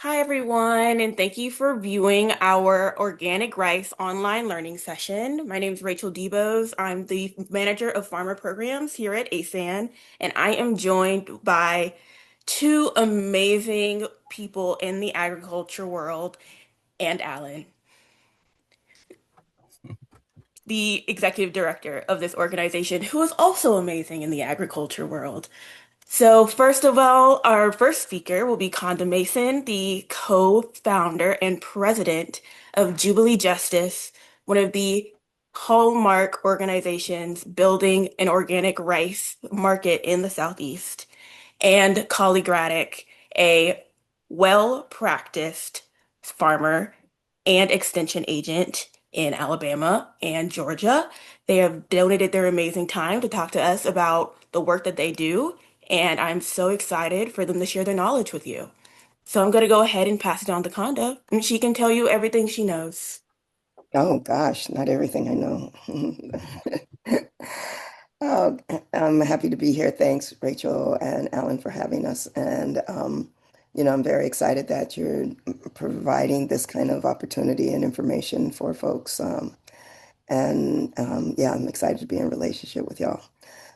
Hi, everyone, and thank you for viewing our organic rice online learning session. My name is Rachel Debose. I'm the manager of farmer programs here at ASAN, and I am joined by two amazing people in the agriculture world and Alan, the executive director of this organization, who is also amazing in the agriculture world. So, first of all, our first speaker will be Konda Mason, the co-founder and president of Jubilee Justice, one of the hallmark organizations building an organic rice market in the Southeast, and Collie Graddick, a well-practiced farmer and extension agent in Alabama and Georgia. They have donated their amazing time to talk to us about the work that they do, and I'm so excited for them to share their knowledge with you. So I'm going to go ahead and pass it on to Konda, and she can tell you everything she knows. Oh gosh, not everything I know. Oh, I'm happy to be here. Thanks, Rachel and Alan, for having us. I'm very excited that you're providing this kind of opportunity and information for folks. Yeah, I'm excited to be in relationship with y'all.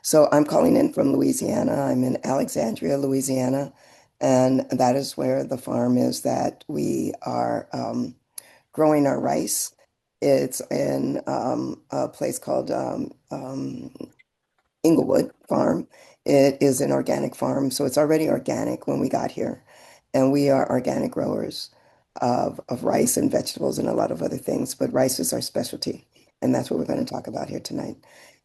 So I'm calling in from Louisiana. I'm in Alexandria, Louisiana, and that is where the farm is that we are growing our rice. It's in a place called Inglewood Farm. It is an organic farm, so it's already organic when we got here. And we are organic growers of rice and vegetables and a lot of other things, but rice is our specialty. And that's what we're going to talk about here tonight.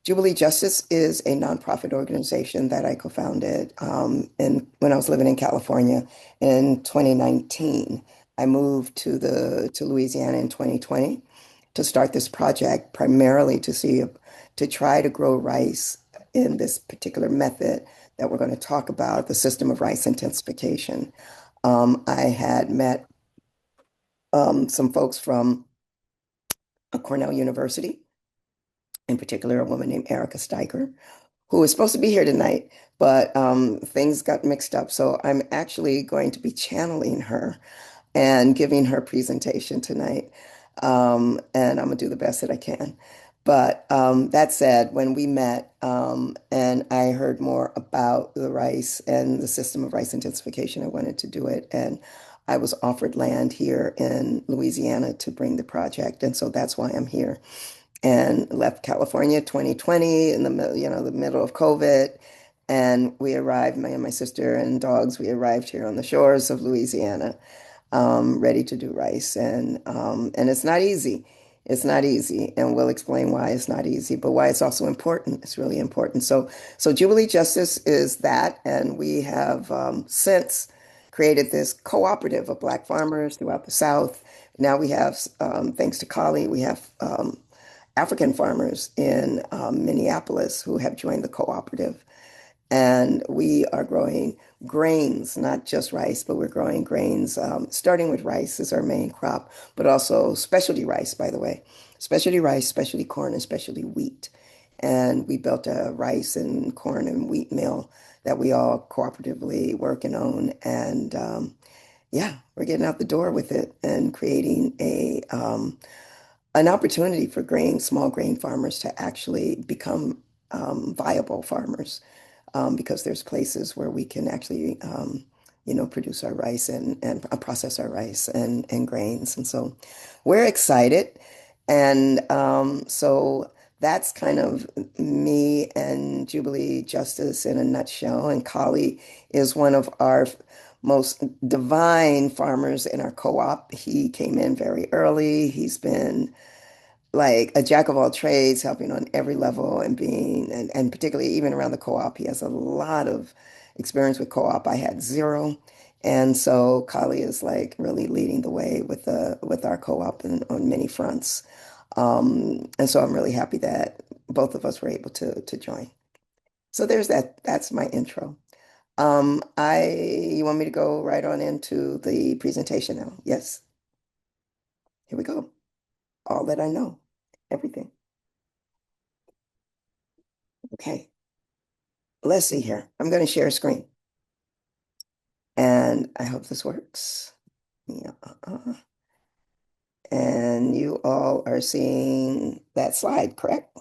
Jubilee Justice is a nonprofit organization that I co-founded when I was living in California in 2019. I moved to Louisiana in 2020 to start this project primarily to try to grow rice in this particular method that we're going to talk about, the system of rice intensification. I had met some folks from Cornell University, in particular, a woman named Erica Steiger, who was supposed to be here tonight, but things got mixed up. So I'm actually going to be channeling her and giving her presentation tonight. And I'm gonna do the best that I can. But that said, when we met and I heard more about the rice and the system of rice intensification, I wanted to do it. And I was offered land here in Louisiana to bring the project. And so that's why I'm here. And left California 2020 in the middle, the middle of COVID. And we arrived, me and my sister and dogs, we arrived here on the shores of Louisiana ready to do rice. And it's not easy. It's not easy. And we'll explain why it's not easy, but why it's also important. It's really important. So Jubilee Justice is that. And we have since created this cooperative of Black farmers throughout the South. Now we have, thanks to Collie, we have African farmers in Minneapolis who have joined the cooperative. And we are growing grains, not just rice, but we're growing grains, starting with rice is our main crop, but also specialty rice, by the way. Specialty rice, specialty corn, and specialty wheat. And we built a rice and corn and wheat mill that we all cooperatively work and own. And yeah, we're getting out the door with it and creating an opportunity for small grain farmers to actually become viable farmers because there's places where we can actually, produce our rice and process our rice and grains. And so we're excited. And so that's kind of me and Jubilee Justice in a nutshell. And Kali is one of our most divine farmers in our co-op. He came in very early. He's been like a jack of all trades, helping on every level and particularly even around the co-op. He has a lot of experience with co-op. I had zero. And so Kali is like really leading the way with our co-op on many fronts. And so I'm really happy that both of us were able to join. So there's that. That's my intro. You want me to go right on into the presentation now? Yes. Here we go. All that I know, everything. Okay. Let's see here. I'm going to share a screen and I hope this works. Yeah. And you all are seeing that slide, correct?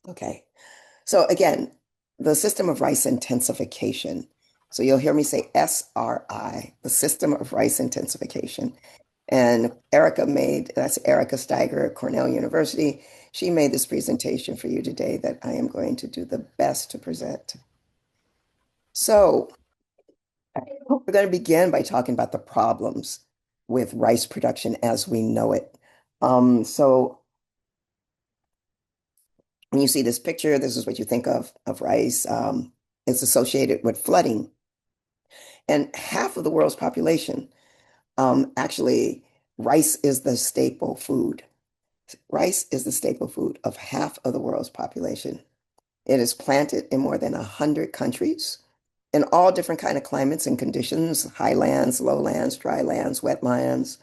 Okay. So again, the system of rice intensification. So you'll hear me say SRI, the system of rice intensification. And that's Erica Steiger at Cornell University. She made this presentation for you today that I am going to do the best to present. So we're going to begin by talking about the problems with rice production as we know it. So when you see this picture, this is what you think of rice. It's associated with flooding. And half of the world's population, actually, rice is the staple food. Rice is the staple food of half of the world's population. It is planted in more than 100 countries in all different kind of climates and conditions, highlands, lowlands, dry lands, wetlands.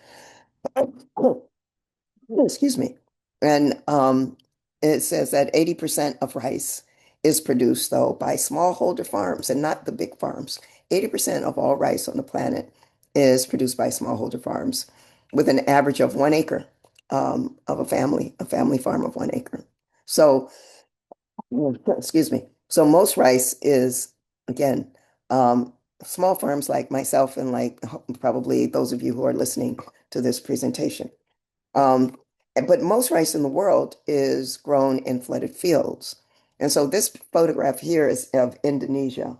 Excuse me. And it says that 80% of rice is produced, though, by smallholder farms and not the big farms. 80% of all rice on the planet is produced by smallholder farms with an average of 1 acre of a family farm of 1 acre. So, excuse me. So most rice is, again, um, small farms like myself and like probably those of you who are listening to this presentation. Um, but most rice in the world is grown in flooded fields. And so this photograph here is of Indonesia.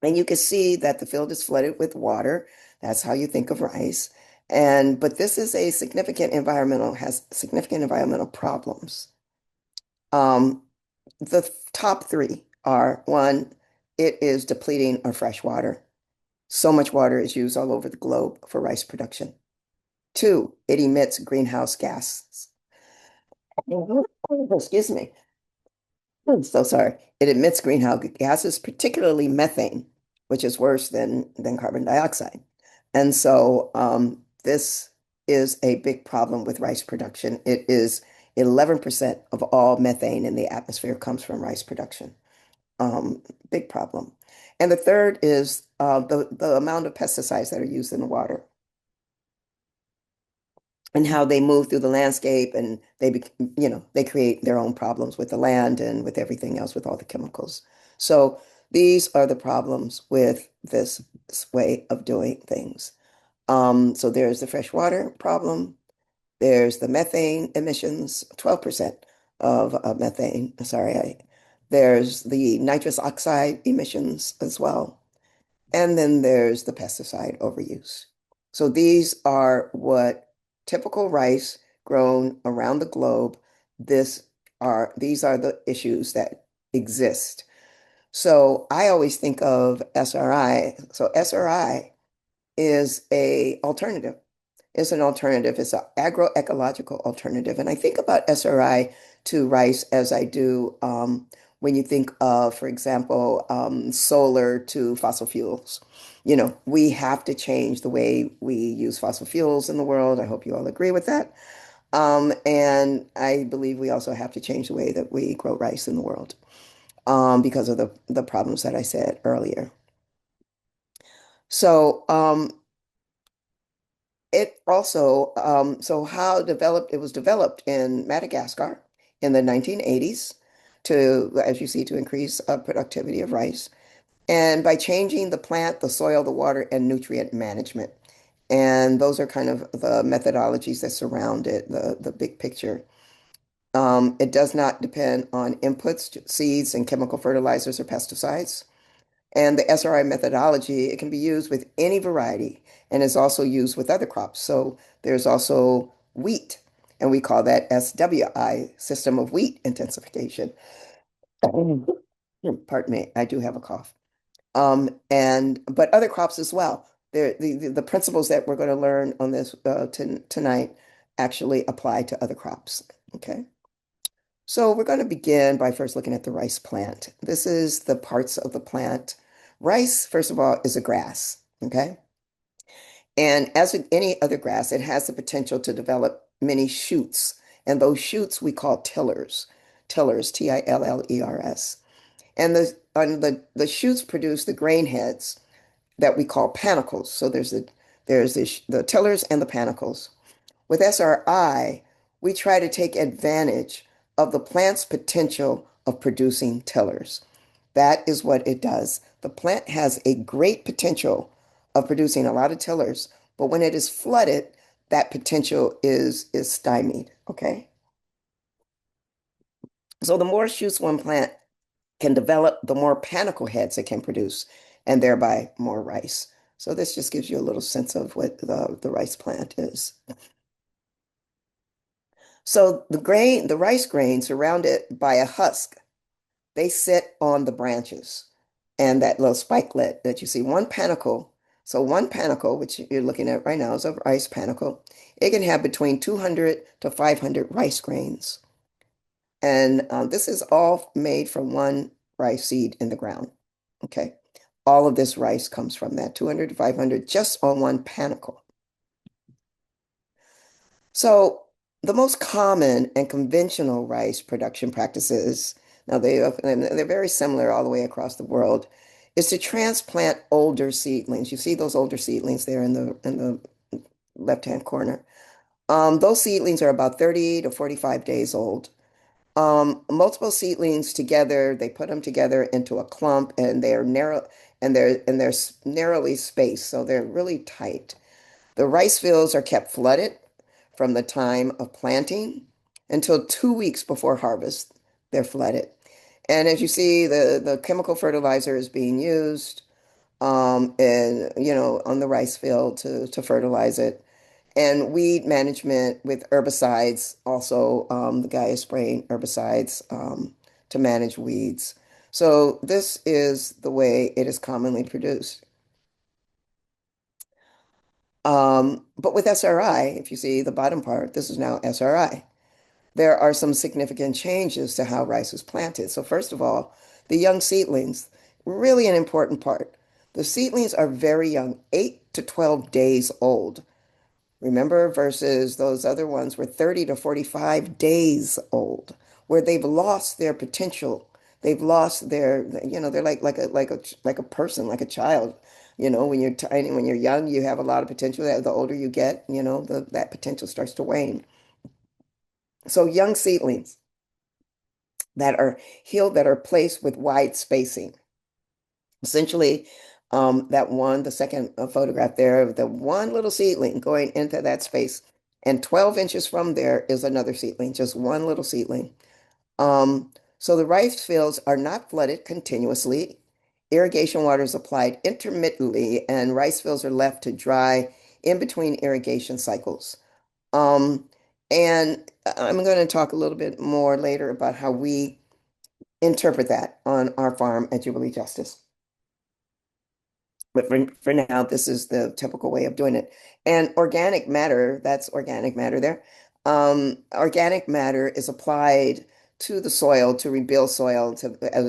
And you can see that the field is flooded with water. That's how you think of rice. But this is has significant environmental problems. Um, the top three are one, it is depleting our fresh water. So much water is used all over the globe for rice production. Two, it emits greenhouse gases. Excuse me. I'm so sorry. It emits greenhouse gases, particularly methane, which is worse than carbon dioxide. And so this is a big problem with rice production. It is 11% of all methane in the atmosphere comes from rice production. Um, Big problem. And the third is the amount of pesticides that are used in the water and how they move through the landscape and they create their own problems with the land and with everything else with all the chemicals. So these are the problems with this way of doing things. So there's the freshwater problem. There's the methane emissions, 12% of methane. There's the nitrous oxide emissions as well. And then there's the pesticide overuse. So these are what typical rice grown around the globe, these are the issues that exist. So I always think of SRI. So SRI is a alternative. It's an alternative. It's an agroecological alternative. And I think about SRI to rice as I do when you think of, for example, solar to fossil fuels. We have to change the way we use fossil fuels in the world. I hope you all agree with that. And I believe we also have to change the way that we grow rice in the world because of the problems that I said earlier. So, it was developed in Madagascar in the 1980s as you see, to increase productivity of rice. And by changing the plant, the soil, the water, and nutrient management. And those are kind of the methodologies that surround it, the big picture. It does not depend on inputs, seeds, and chemical fertilizers or pesticides. And the SRI methodology, it can be used with any variety and is also used with other crops. So there's also wheat, and we call that SWI, System of Wheat Intensification. Pardon me, I do have a cough. But other crops as well. The principles that we're going to learn on this tonight actually apply to other crops. Okay. So we're going to begin by first looking at the rice plant. This is the parts of the plant. Rice, first of all, is a grass, okay? And as with any other grass, it has the potential to develop many shoots, and those shoots we call tillers, Tillers. And the shoots produce the grain heads, that we call panicles. So the tillers and the panicles. With SRI, we try to take advantage of the plant's potential of producing tillers. That is what it does. The plant has a great potential of producing a lot of tillers, but when it is flooded, that potential is stymied. Okay. So the more shoots one plant can develop, the more panicle heads it can produce, and thereby more rice. So this just gives you a little sense of what the rice plant is. So the rice grain surrounded by a husk, they sit on the branches and that little spikelet that you see, one panicle. So one panicle, which you're looking at right now, is a rice panicle. It can have between 200 to 500 rice grains. And this is all made from one rice seed in the ground. Okay. All of this rice comes from that 200 to 500 just on one panicle. So the most common and conventional rice production practices, now they're very similar all the way across the world, is to transplant older seedlings. You see those older seedlings there in the left-hand corner. Those seedlings are about 30 to 45 days old. Multiple seedlings together, they put them together into a clump, and they're narrow and they're narrowly spaced, so they're really tight. The rice fields are kept flooded from the time of planting until 2 weeks before harvest. They're flooded. And as you see, the chemical fertilizer is being used and on the rice field to fertilize it. And weed management with herbicides. Also, the guy is spraying herbicides to manage weeds. So this is the way it is commonly produced. But with SRI, if you see the bottom part, this is now SRI. There are some significant changes to how rice is planted. So first of all, the young seedlings, really an important part. The seedlings are very young, 8 to 12 days old. Remember, versus those other ones were 30 to 45 days old, where they've lost their potential. They've lost they're like a person, like a child. When you're tiny, when you're young, you have a lot of potential. The older you get, that potential starts to wane. So young seedlings that are healed, that are placed with wide spacing. Essentially, the second photograph there, the one little seedling going into that space, and 12 inches from there is another seedling, just one little seedling. So the rice fields are not flooded continuously. Irrigation water is applied intermittently, and rice fields are left to dry in between irrigation cycles. Um, and I'm going to talk a little bit more later about how we interpret that on our farm at Jubilee Justice. But for now, this is the typical way of doing it. And organic matter, that's organic matter there. Organic matter is applied to the soil to rebuild soil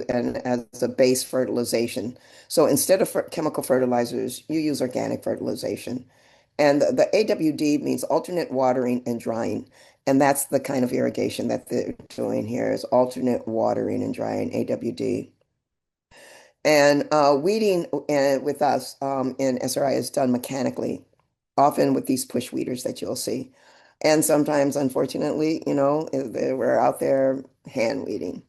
and as a base fertilization. So instead of chemical fertilizers, you use organic fertilization. And the AWD means alternate watering and drying. And that's the kind of irrigation that they're doing here is alternate watering and drying, AWD. And weeding with us in SRI is done mechanically, often with these push weeders that you'll see. And sometimes, unfortunately, we're out there hand weeding.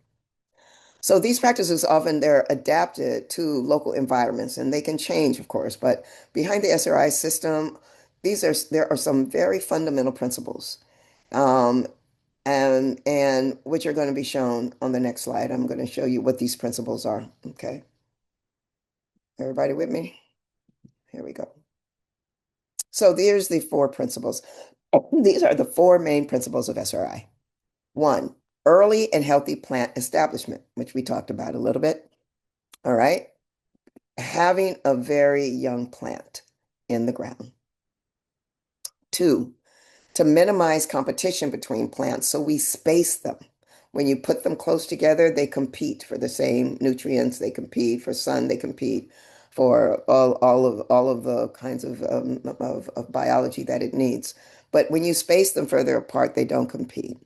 So these practices often they're adapted to local environments and they can change, of course, but behind the SRI system, there are some very fundamental principles. Um, and which are going to be shown on the next slide. I'm going to show you what these principles are. Okay. Everybody with me? Here we go. So there's the four principles. These are the four main principles of SRI. One, early and healthy plant establishment, which we talked about a little bit. All right. Having a very young plant in the ground. Two, to minimize competition between plants, so we space them. When you put them close together, they compete for the same nutrients, they compete for sun, they compete for all of the kinds of biology that it needs. But when you space them further apart, they don't compete.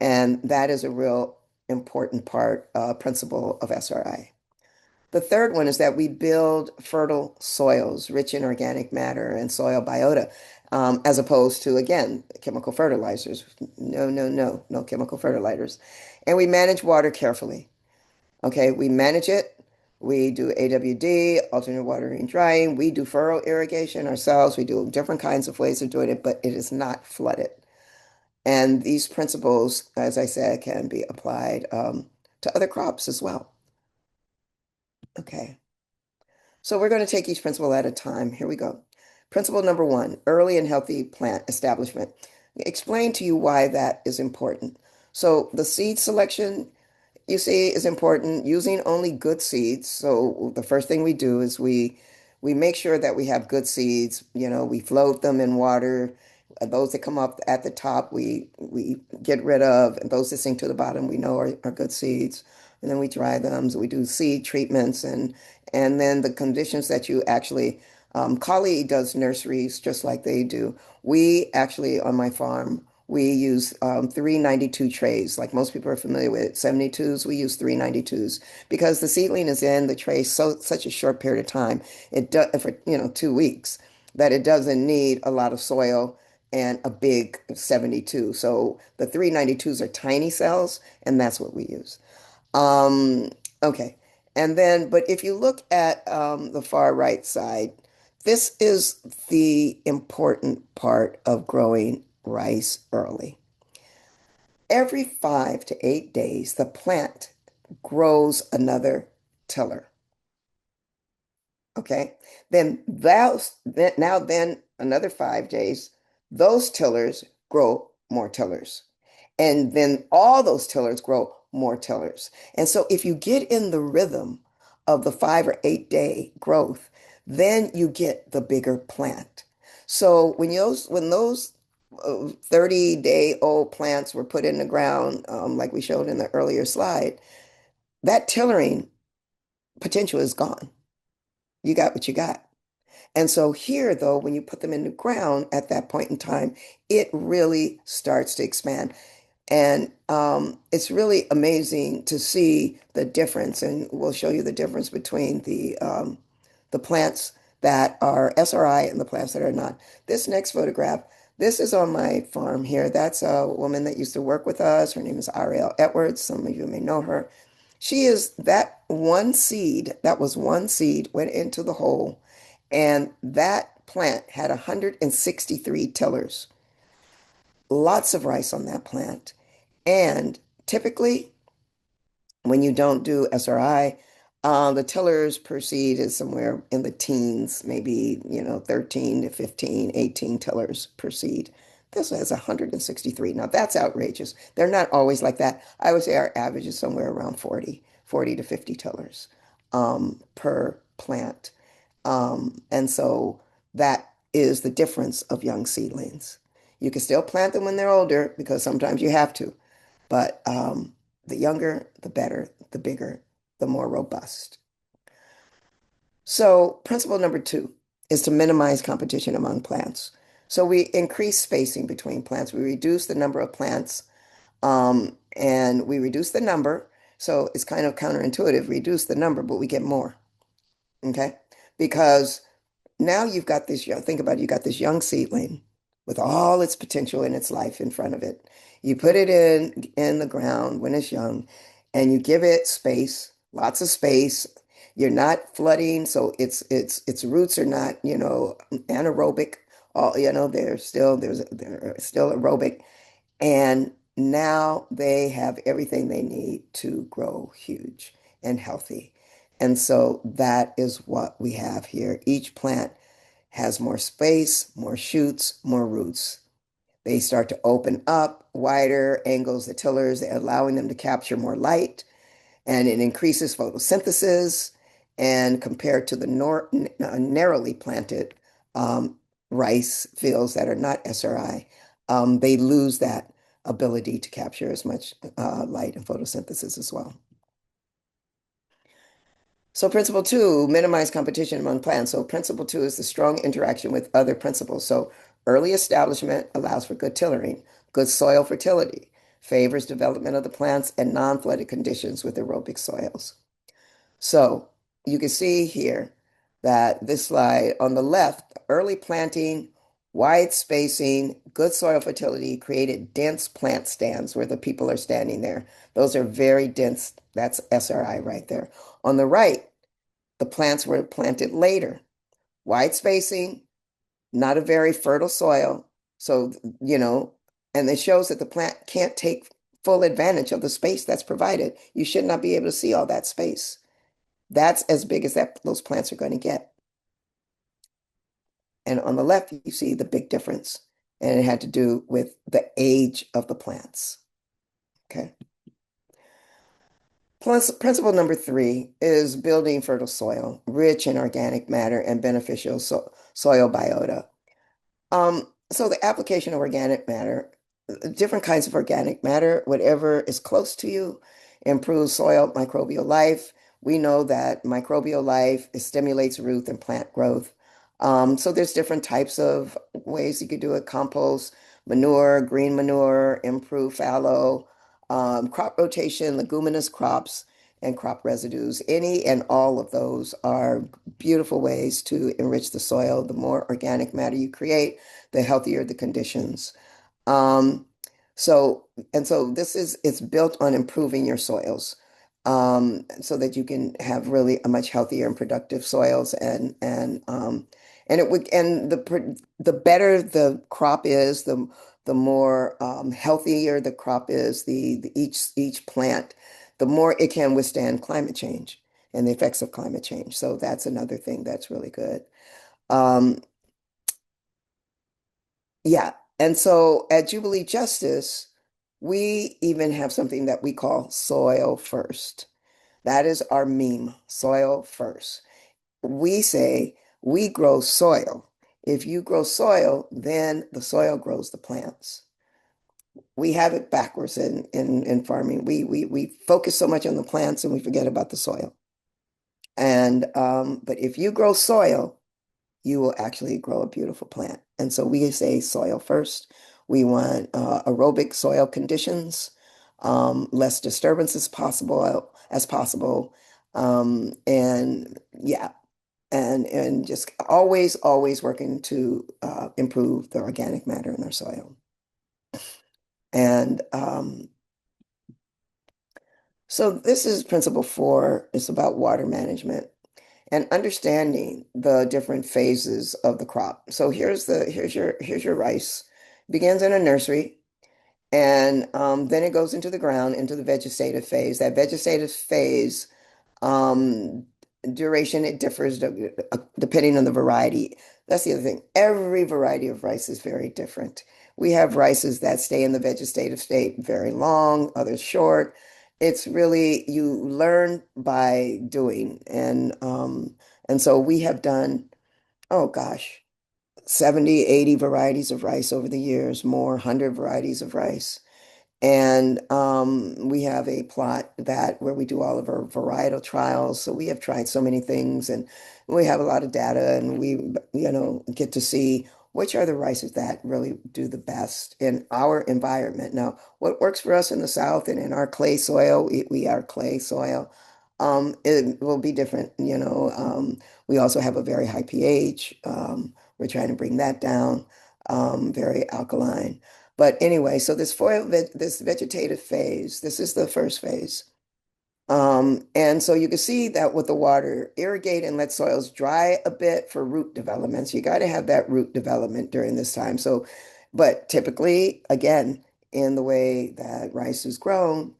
And that is a real important principle of SRI. The third one is that we build fertile soils, rich in organic matter and soil biota, as opposed to, again, chemical fertilizers. No, no, no, no chemical fertilizers. And we manage water carefully. Okay, we manage it. We do AWD, alternate watering and drying. We do furrow irrigation ourselves. We do different kinds of ways of doing it, but it is not flooded. And these principles, as I said, can be applied to other crops as well. Okay, so we're going to take each principle at a time. Here we go. Principle number one, early and healthy plant establishment. Explain to you why that is important. So the seed selection you see is important, using only good seeds. So the first thing we do is we make sure that we have good seeds. We float them in water. Those that come up at the top, we get rid of, and those that sink to the bottom, we know are good seeds. And then we dry them. So we do seed treatments, and then the conditions that you actually Collie does nurseries just like they do. We actually on my farm we use 392 trays. Like most people are familiar with 72s, we use 392s because the seedling is in the tray such a short period of time. It does for 2 weeks that it doesn't need a lot of soil and a big 72. So the 392s are tiny cells, and that's what we use. Um, okay. And then, but if you look at the far right side, this is the important part of growing rice early. Every 5 to 8 days, the plant grows another tiller. Okay. Then another 5 days, those tillers grow more tillers. And then all those tillers grow more tillers. And so if you get in the rhythm of the 5 or 8 day growth, then you get the bigger plant. So when those 30-day-old plants were put in the ground, like we showed in the earlier slide, that tillering potential is gone. You got what you got. And so here, though, when you put them in the ground at that point in time, it really starts to expand. And it's really amazing to see the difference. And we'll show you the difference between the plants that are SRI and the plants that are not. This next photograph, this is on my farm here. That's a woman that used to work with us. Her name is Ariel Edwards. Some of you may know her. She is that one seed, that was one seed, went into the hole, and that plant had 163 tillers. Lots of rice on that plant. And typically, when you don't do SRI, the tillers per seed is somewhere in the teens, maybe, 13 to 15, 18 tillers per seed. This has 163. Now that's outrageous. They're not always like that. I would say our average is somewhere around 40 to 50 tillers per plant. And so that is the difference of young seedlings. You can still plant them when they're older because sometimes you have to, but the younger, the better, the bigger, the more robust. So, principle number two is to minimize competition among plants. So, we increase spacing between plants. We reduce the number of plants and we reduce the number. So, it's kind of counterintuitive, reduce the number, but we get more. Okay. Because now you've got this young, think about it, you got this young seedling with all its potential in its life in front of it. You put it in the ground when it's young and you give it space, lots of space. You're not flooding, so its roots are not, anaerobic. All, they're still aerobic. And now they have everything they need to grow huge and healthy. And so that is what we have here. Each plant has more space, more shoots, more roots. They start to open up wider angles, the tillers, allowing them to capture more light, and it increases photosynthesis. And compared to the narrowly planted um, rice fields that are not SRI, they lose that ability to capture as much light and photosynthesis as well. So principle two, minimize competition among plants. So principle two is the strong interaction with other principles. So early establishment allows for good tillering, good soil fertility, favors development of the plants and non-flooded conditions with aerobic soils. So you can see here that this slide on the left, early planting, wide spacing, good soil fertility created dense plant stands where the people are standing there. Those are very dense. That's SRI right there. On the right, the plants were planted later. Wide spacing, not a very fertile soil. So, you know, and it shows that the plant can't take full advantage of the space that's provided. You should not be able to see all that space. That's as big as those plants are going to get. And on the left, you see the big difference. And it had to do with the age of the plants. Okay. Plus, principle number three is building fertile soil, rich in organic matter and beneficial soil biota. So the application of organic matter, different kinds of organic matter, whatever is close to you, improves soil microbial life. We know that microbial life stimulates root and plant growth. So there's different types of ways you could do it: compost, manure, green manure, improve fallow, crop rotation, leguminous crops, and crop residues. Any and all of those are beautiful ways to enrich the soil. The more organic matter you create, the healthier the conditions. Um, so, and so this is, it's built on improving your soils, so that you can have really a much healthier and productive soils and it would, and the better the crop is, the more healthier the crop is, each plant, the more it can withstand climate change and the effects of climate change. So that's another thing that's really good. Um, yeah. And so at Jubilee Justice, we even have something that we call soil first. That is our meme, soil first. We say we grow soil. If you grow soil, then the soil grows the plants. We have it backwards in farming. We focus so much on the plants and we forget about the soil. And but if you grow soil, you will actually grow a beautiful plant. And so we say soil first. We want aerobic soil conditions, less disturbance as possible. And yeah, and just always working to improve the organic matter in our soil. And so this is principle four. It's about water management and understanding the different phases of the crop. So here's your rice. Begins in a nursery, and then it goes into the ground, into the vegetative phase. That vegetative phase, um, duration, it differs depending on the variety. That's the other thing. Every variety of rice is very different. We have rices that stay in the vegetative state very long, others short. It's really, you learn by doing. And so we have done, oh gosh, 70, 80 varieties of rice over the years, more, 100 varieties of rice. And we have a plot that where we do all of our varietal trials. So we have tried so many things and we have a lot of data and we, get to see which are the rices that really do the best in our environment. Now, what works for us in the South and in our clay soil, we are clay soil, it will be different. We also have a very high pH. We're trying to bring that down, very alkaline. But anyway, so this vegetative phase, this is the first phase. And so you can see that with the water, irrigate and let soils dry a bit for root development. So you got to have that root development during this time. So, but typically, again, in the way that rice is grown,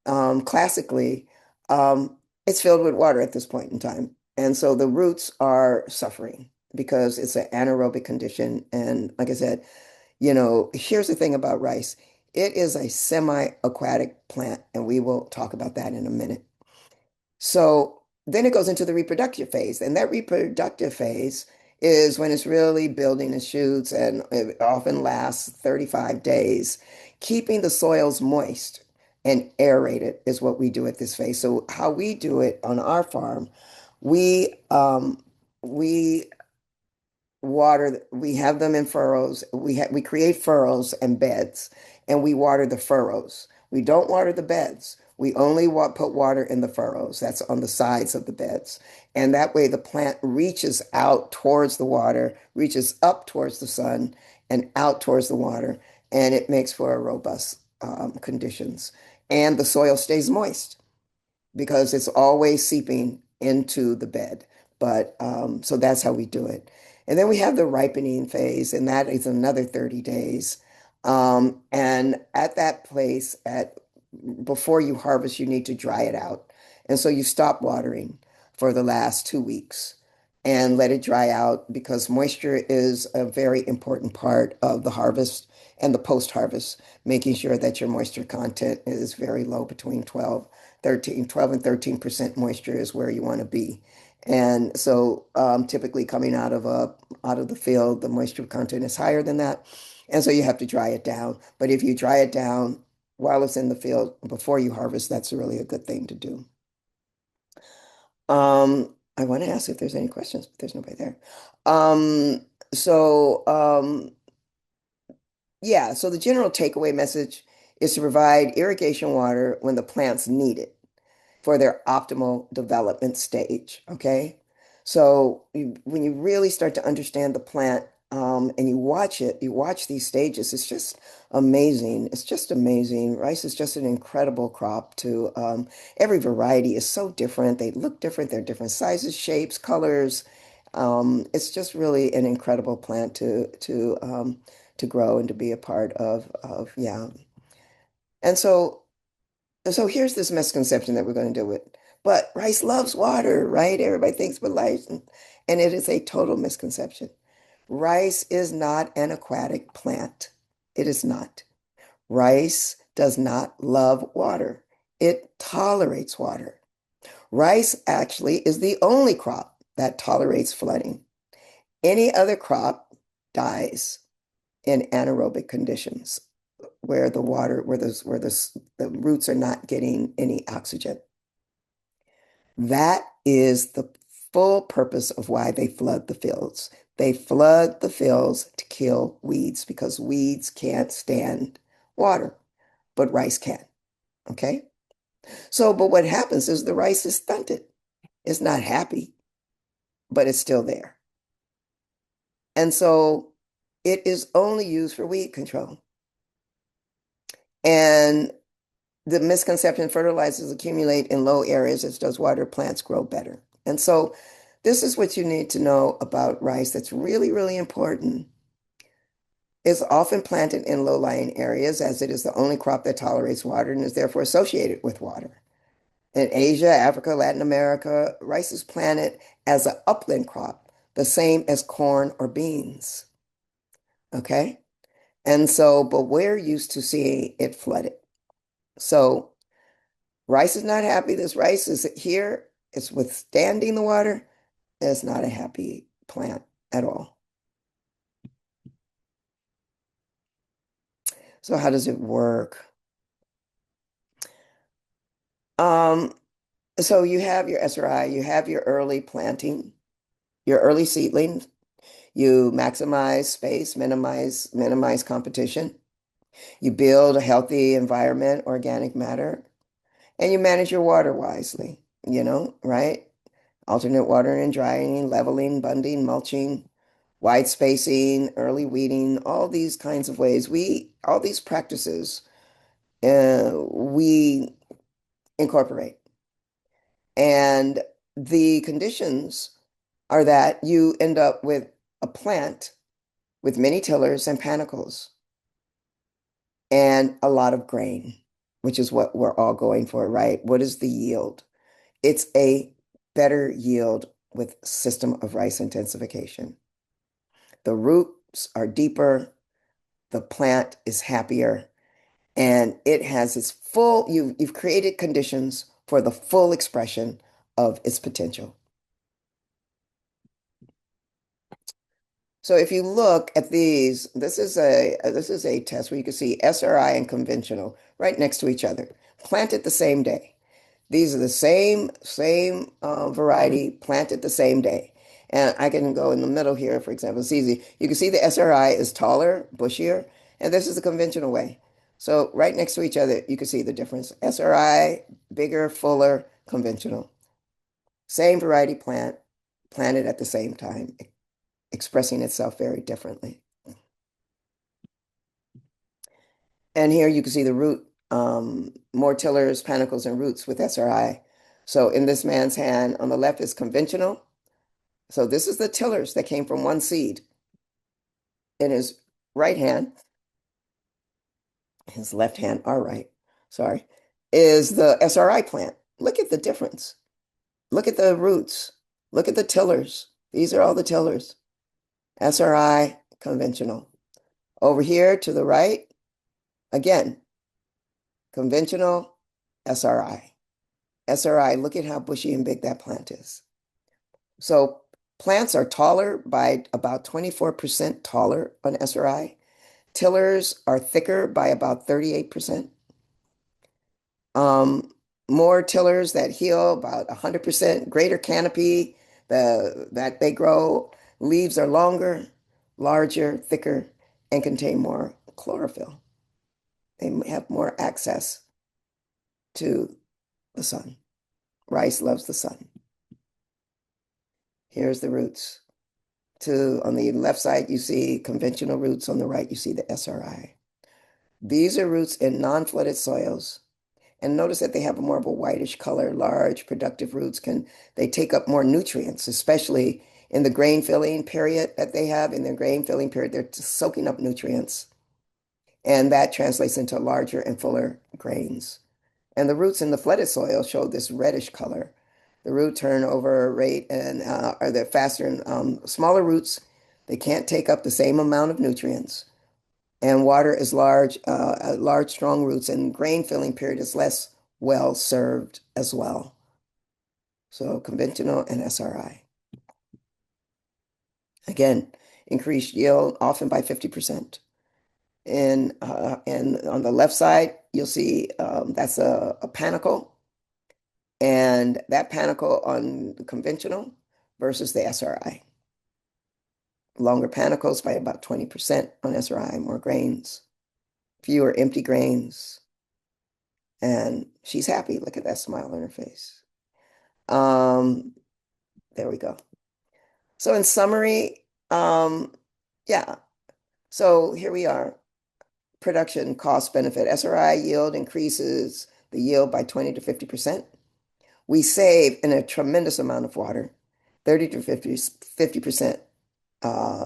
classically, it's filled with water at this point in time. And so the roots are suffering because it's an anaerobic condition. And like I said, here's the thing about rice. It is a semi-aquatic plant, and we will talk about that in a minute. So then it goes into the reproductive phase, and that reproductive phase is when it's really building its shoots, and it often lasts 35 days. Keeping the soils moist and aerated is what we do at this phase. So how we do it on our farm, we we have them in furrows. We create furrows and beds, and we water the furrows. We don't water the beds. We only put water in the furrows, that's on the sides of the beds. And that way the plant reaches out towards the water, reaches up towards the sun, and out towards the water. And it makes for a robust conditions. And the soil stays moist because it's always seeping into the bed. But so that's how we do it. And then we have the ripening phase, and that is another 30 days. And at that place, at before you harvest, you need to dry it out. And so you stop watering for the last 2 weeks and let it dry out because moisture is a very important part of the harvest and the post-harvest, making sure that your moisture content is very low between 12 and 13% moisture is where you want to be. And so typically coming out of the field, the moisture content is higher than that. And so you have to dry it down. But if you dry it down while it's in the field before you harvest, that's really a good thing to do. I want to ask if there's any questions, but there's nobody there. Um, so yeah, so the general takeaway message is to provide irrigation water when the plants need it for their optimal development stage. Okay. So when you really start to understand the plant and you watch it, you watch these stages, it's just amazing. It's just amazing. Rice is just an incredible crop to every variety is so different. They look different. They're different sizes, shapes, colors. It's just really an incredible plant to grow and to be a part of yeah. And so here's this misconception that we're going to deal with. But rice loves water, right? Everybody thinks but rice, and it is a total misconception. Rice is not an aquatic plant. It is not. Rice does not love water. It tolerates water. Rice actually is the only crop that tolerates flooding. Any other crop dies in anaerobic conditions where the water, the roots are not getting any oxygen. That is the full purpose of why they flood the fields. They flood the fields to kill weeds because weeds can't stand water, but rice can. Okay? So, but what happens is the rice is stunted. It's not happy, but it's still there. And so it is only used for weed control. And the misconception fertilizers accumulate in low areas as does water, plants grow better. And so this is what you need to know about rice that's really, really important. It's often planted in low-lying areas as it is the only crop that tolerates water and is therefore associated with water. In Asia, Africa, Latin America, rice is planted as an upland crop, the same as corn or beans. Okay? And so, but we're used to seeing it flooded. So rice is not happy. This rice is here. It's withstanding the water. It's not a happy plant at all. So how does it work? Um, so you have your SRI, you have your early planting, your early seedlings. You maximize space, minimize competition. You build a healthy environment, organic matter, and you manage your water wisely, right? Alternate watering and drying, leveling, bunding, mulching, wide spacing, early weeding, all these kinds of ways. All these practices, we incorporate. And the conditions are that you end up with a plant with many tillers and panicles and a lot of grain, which is what we're all going for, right? What is the yield? It's a better yield with system of rice intensification. The roots are deeper, the plant is happier, and it has its you've created conditions for the full expression of its potential. So if you look at these, this is a test where you can see SRI and conventional right next to each other, planted the same day. These are the same variety planted the same day. And I can go in the middle here, for example. It's easy. You can see the SRI is taller, bushier, and this is the conventional way. So right next to each other, you can see the difference. SRI, bigger, fuller, conventional. Same variety plant, planted at the same time, expressing itself very differently. And here you can see the root, more tillers, panicles, and roots with SRI. So in this man's hand on the left is conventional. So this is the tillers that came from one seed. In his right hand, his left hand, our right, sorry, is the SRI plant. Look at the difference. Look at the roots. Look at the tillers. These are all the tillers. SRI, conventional. Over here to the right, again, conventional, SRI. SRI, look at how bushy and big that plant is. So plants are taller by about 24% taller on SRI. Tillers are thicker by about 38%. Um, More tillers that heal about 100%, greater canopy that they grow. Leaves are longer, larger, thicker, and contain more chlorophyll. They have more access to the sun. Rice loves the sun. Here's the roots. On the left side, you see conventional roots. On the right, you see the SRI. These are roots in non-flooded soils. And notice that they have more of a whitish color. Large, productive roots they take up more nutrients, especially in the grain filling period that they have. In their grain filling period, they're soaking up nutrients. And that translates into larger and fuller grains. And the roots in the flooded soil show this reddish color. The root turnover rate and are the faster and smaller roots. They can't take up the same amount of nutrients. And water is large, strong roots, and grain filling period is less well served as well. So conventional and SRI. Again, increased yield often by 50%. And on the left side, you'll see that's a panicle, and that panicle on the conventional versus the SRI. Longer panicles by about 20% on SRI, more grains, fewer empty grains. And she's happy. Look at that smile on her face. Um, there we go. So in summary, yeah. So here we are. Production cost benefit. SRI yield increases the yield by 20 to 50%. We save in a tremendous amount of water, 30 to 50%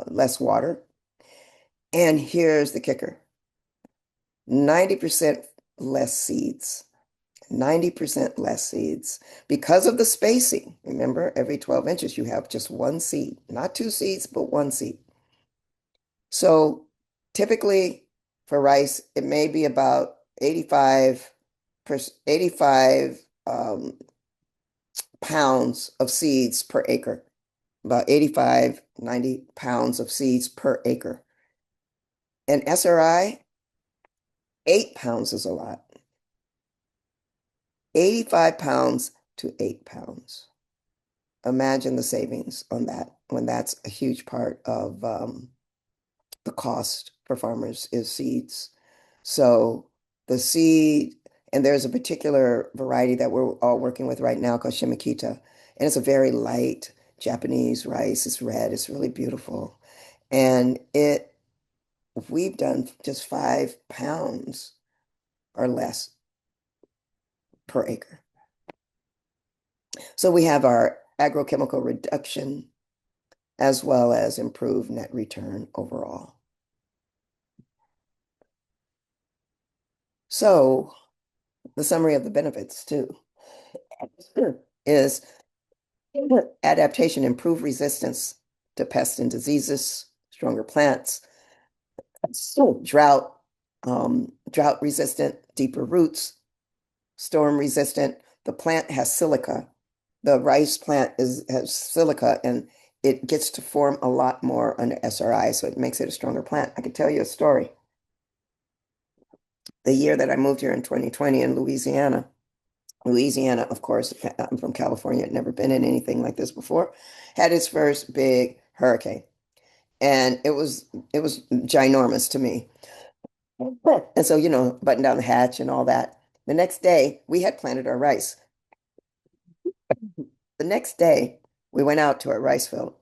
less water. And here's the kicker. 90% less seeds. 90% less seeds because of the spacing. Remember, every 12 inches, you have just one seed, not two seeds, but one seed. So typically for rice, it may be about 85 pounds of seeds per acre, about 85, 90 pounds of seeds per acre. And SRI, 8 pounds is a lot. 85 pounds to 8 pounds. Imagine the savings on that when that's a huge part of the cost for farmers is seeds. So the seed, and there's a particular variety that we're all working with right now called Shimikita, and it's a very light Japanese rice. It's red. It's really beautiful, and we've done just 5 pounds or less per acre. So we have our agrochemical reduction as well as improved net return overall. So the summary of the benefits too is adaptation, improved resistance to pests and diseases, stronger plants, drought, drought resistant, deeper roots, storm resistant. The plant has silica. The rice plant has silica and it gets to form a lot more under SRI, so it makes it a stronger plant. I could tell you a story. The year that I moved here in 2020 in Louisiana, of course, I'm from California, had never been in anything like this before, had its first big hurricane. And it was ginormous to me. And so, button down the hatch and all that. The next day, we had planted our rice. The next day, we went out to our rice field,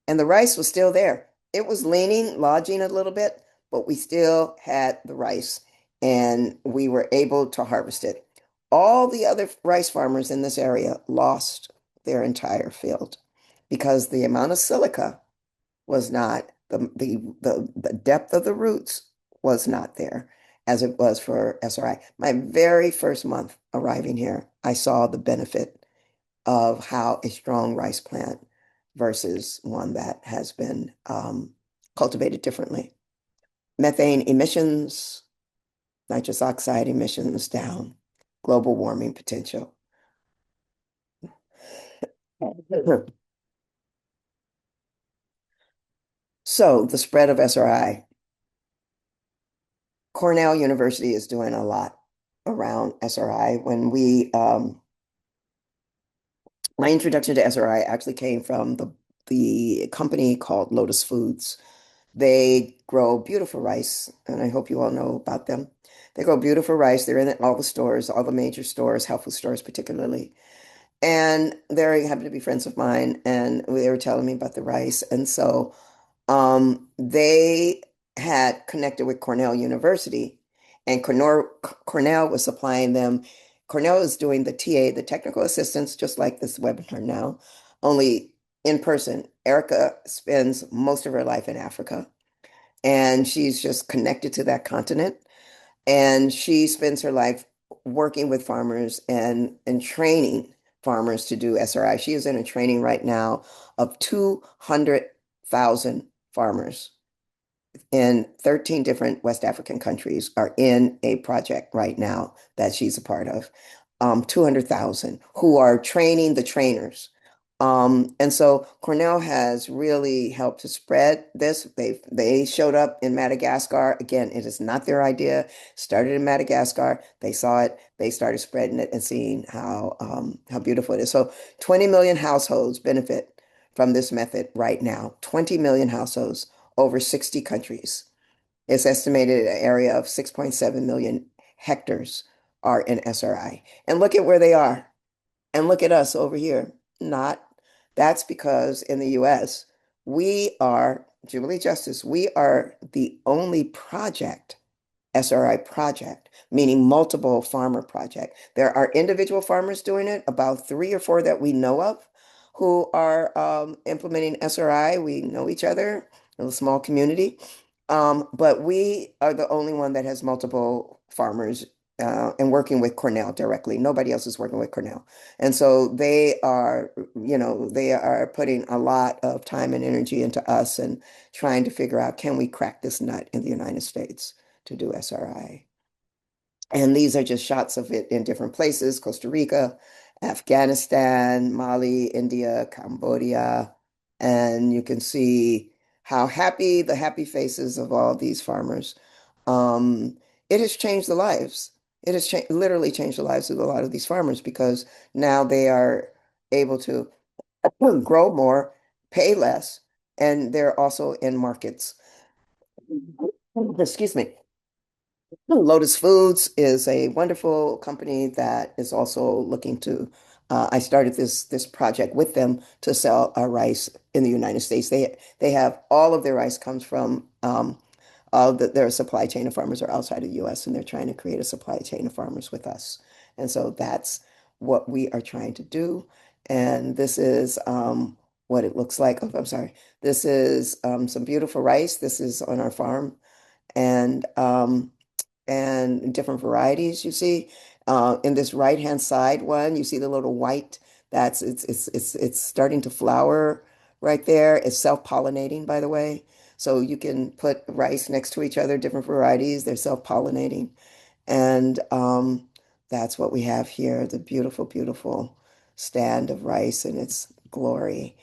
and the rice was still there. It was leaning, lodging a little bit, but we still had the rice, and we were able to harvest it. All the other rice farmers in this area lost their entire field because the amount of silica was not the depth of the roots was not there as it was for SRI. My very first month arriving here, I saw the benefit of how a strong rice plant versus one that has been cultivated differently. Methane emissions, nitrous oxide emissions down, global warming potential. So the spread of SRI. Cornell University is doing a lot around SRI. My introduction to SRI actually came from the company called Lotus Foods. They grow beautiful rice, and I hope you all know about them. They grow beautiful rice. They're in all the stores, all the major stores, health food stores particularly. And they happen to be friends of mine, and they were telling me about the rice. And so they had connected with Cornell University, and Cornell was supplying them. Cornell is doing the TA, the technical assistance, just like this webinar now, only in person. Erica spends most of her life in Africa, and she's just connected to that continent. And she spends her life working with farmers and training farmers to do SRI. She is in a training right now of 200,000 farmers in 13 different West African countries are in a project right now that she's a part of. 200,000 who are training the trainers. And so Cornell has really helped to spread this. They showed up in Madagascar. Again, it is not their idea. Started in Madagascar. They saw it. They started spreading it and seeing how beautiful it is. So 20 million households benefit from this method right now. 20 million households over 60 countries. It's estimated an area of 6.7 million hectares are in SRI. And look at where they are. And look at us over here. Not. That's because in the US, we are, Jubilee Justice, we are the only project SRI project, meaning multiple farmer project. There are individual farmers doing it, about three or four that we know of, who are implementing SRI. We know each other, a small community, but we are the only one that has multiple farmers and working with Cornell directly. Nobody else is working with Cornell. And so they are putting a lot of time and energy into us and trying to figure out, can we crack this nut in the United States to do SRI. And these are just shots of it in different places: Costa Rica, Afghanistan, Mali, India, Cambodia. And you can see how happy the happy faces of all these farmers. Um, it has changed the lives. It has literally changed the lives of a lot of these farmers because now they are able to grow more, pay less, and they're also in markets. Excuse me. Lotus Foods is a wonderful company that is also looking to. I started this project with them to sell our rice in the United States. They have all of their rice comes from their supply chain of farmers are outside of the U.S. and they're trying to create a supply chain of farmers with us. And so that's what we are trying to do. And this is what it looks like. Oh, I'm sorry. This is some beautiful rice. This is on our farm, and different varieties you see. In this right-hand side one, you see the little white that's it's starting to flower right there. It's self-pollinating, by the way. So you can put rice next to each other, different varieties, they're self-pollinating. And that's what we have here, the beautiful, beautiful stand of rice in its glory.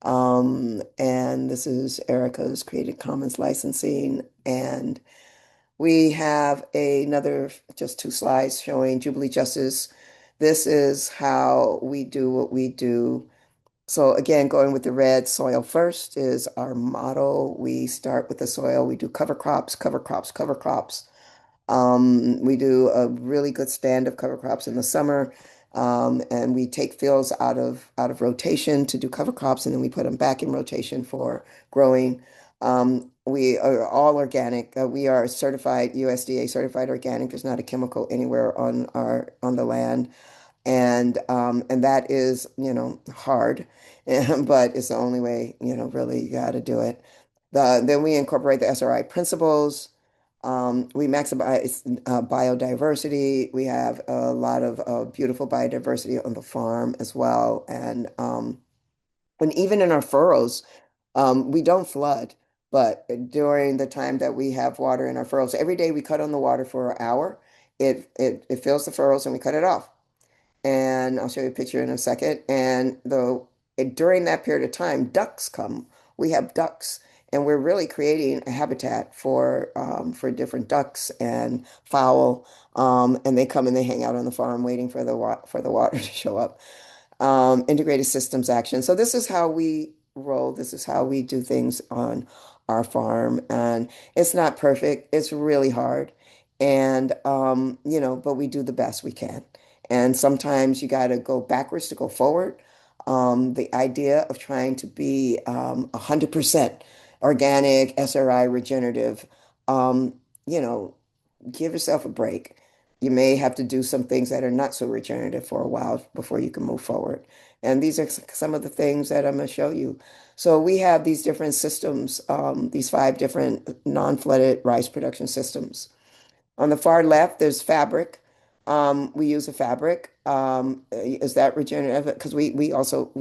And this is Erica's Creative Commons licensing, and we have another, just two slides showing Jubilee Justice. This is how we do what we do. So again, going with the red, soil first is our motto. We start with the soil. We do cover crops, cover crops, cover crops. We do a really good stand of cover crops in the summer, and we take fields out of rotation to do cover crops, and then we put them back in rotation for growing. We are all organic. We are certified USDA certified organic. There's not a chemical anywhere on the land, and that is, hard, but it's the only way, really you got to do it. Then we incorporate the SRI principles. We maximize biodiversity. We have a lot of beautiful biodiversity on the farm as well, and even in our furrows, we don't flood. But during the time that we have water in our furrows, every day we cut on the water for an hour. It fills the furrows and we cut it off, and I'll show you a picture in a second. During that period of time, ducks come. We have ducks, and we're really creating a habitat for different ducks and fowl. And they come and they hang out on the farm, waiting for the water to show up. Integrated systems action. So this is how we roll. This is how we do things on our farm, and it's not perfect. It's really hard, and but we do the best we can. And sometimes you got to go backwards to go forward. The idea of trying to be 100% organic, SRI, regenerative, um, you know, give yourself a break. You may have to do some things that are not so regenerative for a while before you can move forward. And these are some of the things that I'm going to show you. So we have these different systems, these 5 different non-flooded rice production systems. On the far left, there's fabric. We use a fabric. Is that regenerative? Because we also,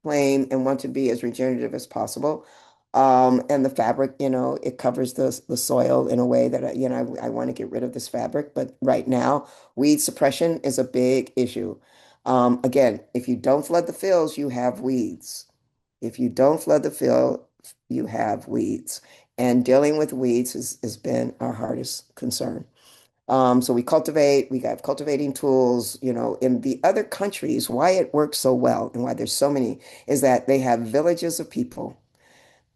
claim and want to be as regenerative as possible. And the fabric, it covers the soil in a way that, I want to get rid of this fabric. But right now, weed suppression is a big issue. Again, if you don't flood the fields, you have weeds. If you don't flood the field, you have weeds. And dealing with weeds has been our hardest concern. So we got cultivating tools, in the other countries. Why it works so well and why there's so many is that they have villages of people.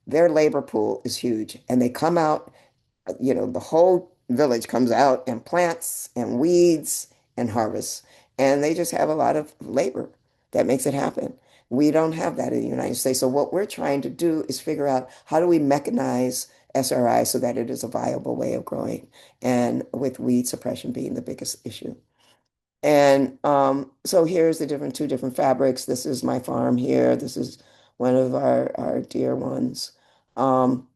Their labor pool is huge, and they come out, the whole village comes out and plants and weeds and harvests, and they just have a lot of labor that makes it happen. We don't have that in the United States. So what we're trying to do is figure out how do we mechanize SRI so that it is a viable way of growing, and with weed suppression being the biggest issue. And so here's the 2 different fabrics. This is my farm here. This is one of our dear ones. Um,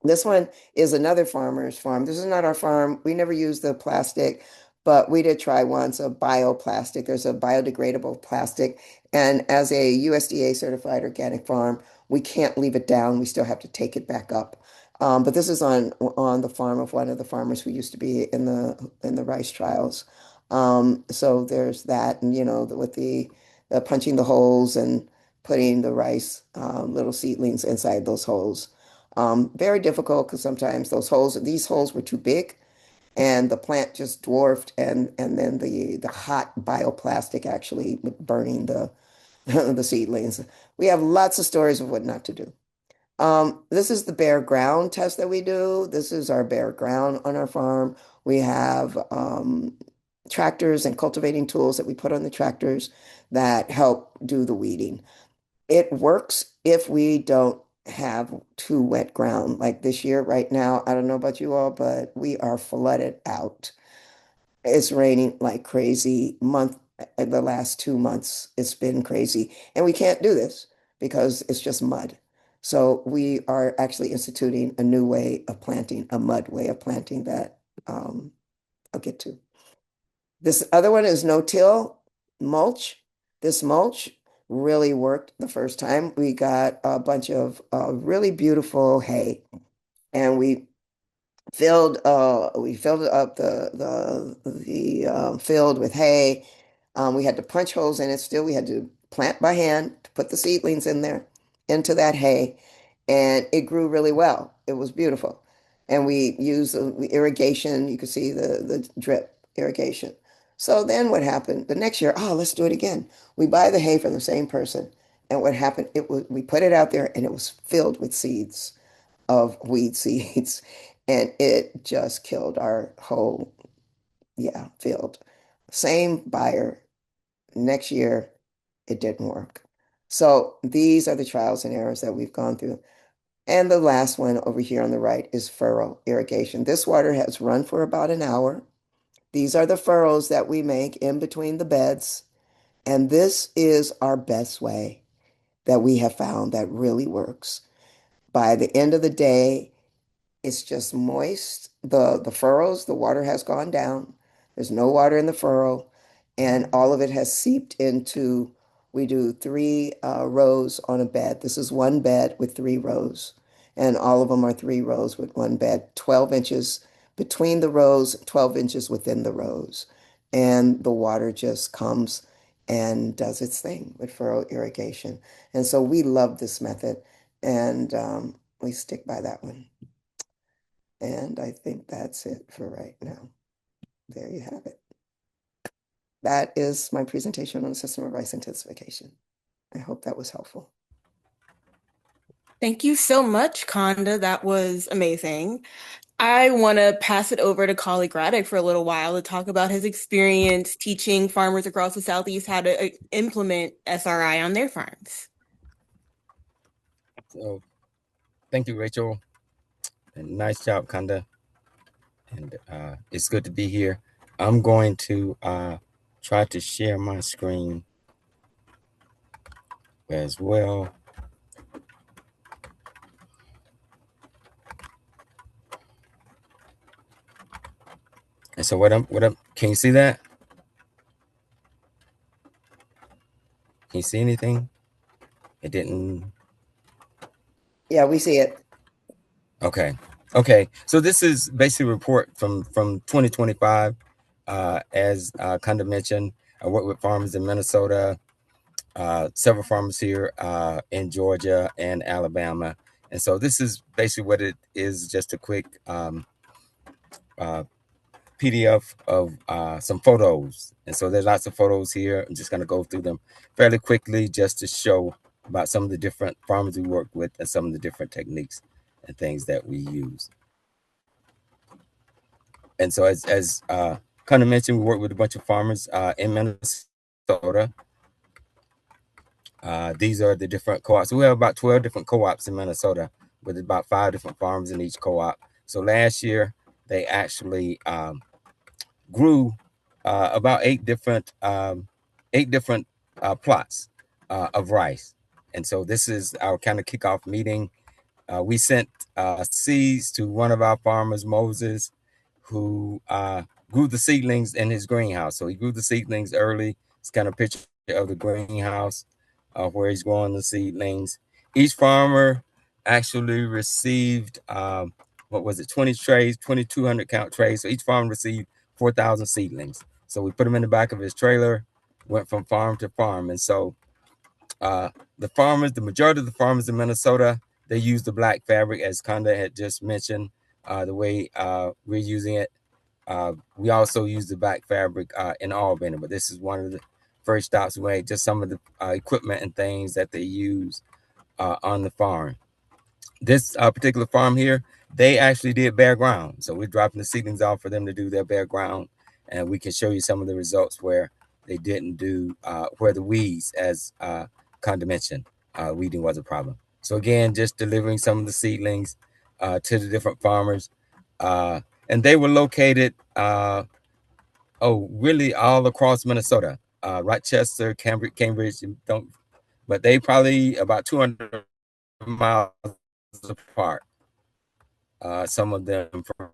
this one is another farmer's farm. This is not our farm. We never use the plastic, but we did try once a bioplastic. There's a biodegradable plastic. And as a USDA certified organic farm, we can't leave it down. We still have to take it back up. But this is on the farm of one of the farmers who used to be in the rice trials. So there's that, and with the punching the holes and putting the rice little seedlings inside those holes. Very difficult because sometimes these holes were too big, and the plant just dwarfed, and then the hot bioplastic actually burning the the seedlings. We have lots of stories of what not to do. This is the bare ground test that we do. This is our bare ground on our farm. We have tractors and cultivating tools that we put on the tractors that help do the weeding. It works if we don't have too wet ground. Like this year, right now, I don't know about you all, but we are flooded out. It's raining like crazy. The last 2 months, it's been crazy. And we can't do this because it's just mud. So we are actually instituting a new way of planting, a mud way of planting that I'll get to. This other one is no-till mulch. This mulch really worked the first time. We got a bunch of really beautiful hay, and we filled up the field with hay. We had to punch holes in it. Still, we had to plant by hand to put the seedlings in there into that hay, and it grew really well. It was beautiful, and we used irrigation. You could see the drip irrigation. So then what happened? The next year, oh, let's do it again. We buy the hay from the same person, and what happened? We put it out there, and it was filled with seeds of weed seeds. and it just killed our whole, yeah, field. Same buyer. Next year, it didn't work. So these are the trials and errors that we've gone through. And the last one over here on the right is furrow irrigation. This water has run for about an hour. These are the furrows that we make in between the beds. And this is our best way that we have found that really works. By the end of the day, it's just moist. The furrows, the water has gone down. There's no water in the furrow, and all of it has seeped into. We do three rows on a bed. This is one bed with three rows, and all of them are three rows with one bed. 12 inches between the rows, 12 inches within the rows, and the water just comes and does its thing with furrow irrigation. And so we love this method, and we stick by that one. And I think that's it for right now. There you have it. That is my presentation on the system of rice intensification. I hope that was helpful. Thank you so much, Konda. That was amazing. I want to pass it over to Collie Graddick for a little while to talk about his experience teaching farmers across the Southeast how to implement SRI on their farms. So thank you, Rachel, and nice job, Konda. And it's good to be here. I'm going to try to share my screen as well. And so can you see that? Can you see anything? It didn't. Yeah, we see it. Okay. Okay. So this is basically a report from 2025. As Konda mentioned, I work with farmers in Minnesota, several farmers here in Georgia and Alabama. And so this is basically what it is, just a quick uh, PDF of some photos. And so there's lots of photos here. I'm just going to go through them fairly quickly just to show about some of the different farmers we work with and some of the different techniques and things that we use. And so as kind of mentioned, we work with a bunch of farmers in Minnesota. These are the different co-ops. We have about 12 different co-ops in Minnesota with about 5 different farms in each co-op. So last year, they actually grew about 8 different plots of rice. And so this is our kind of kickoff meeting. We sent seeds to one of our farmers, Moses, who grew the seedlings in his greenhouse. So he grew the seedlings early. It's kind of a picture of the greenhouse where he's growing the seedlings. Each farmer actually received, what was it, 20 trays, 2,200 count trays. So each farmer received 4,000 seedlings. So we put them in the back of his trailer, went from farm to farm. And so the majority of the farmers in Minnesota, they use the black fabric, as Konda had just mentioned, the way we're using it. We also use the black fabric in Albany, but this is one of the first stops we made, just some of the equipment and things that they use on the farm. This particular farm here, they actually did bare ground. So we're dropping the seedlings off for them to do their bare ground. And we can show you some of the results where they didn't do, where the weeds, as Konda mentioned, weeding was a problem. So again, just delivering some of the seedlings to the different farmers. And they were located, really all across Minnesota, Rochester, Cambridge, but they probably about 200 miles apart. Some of them from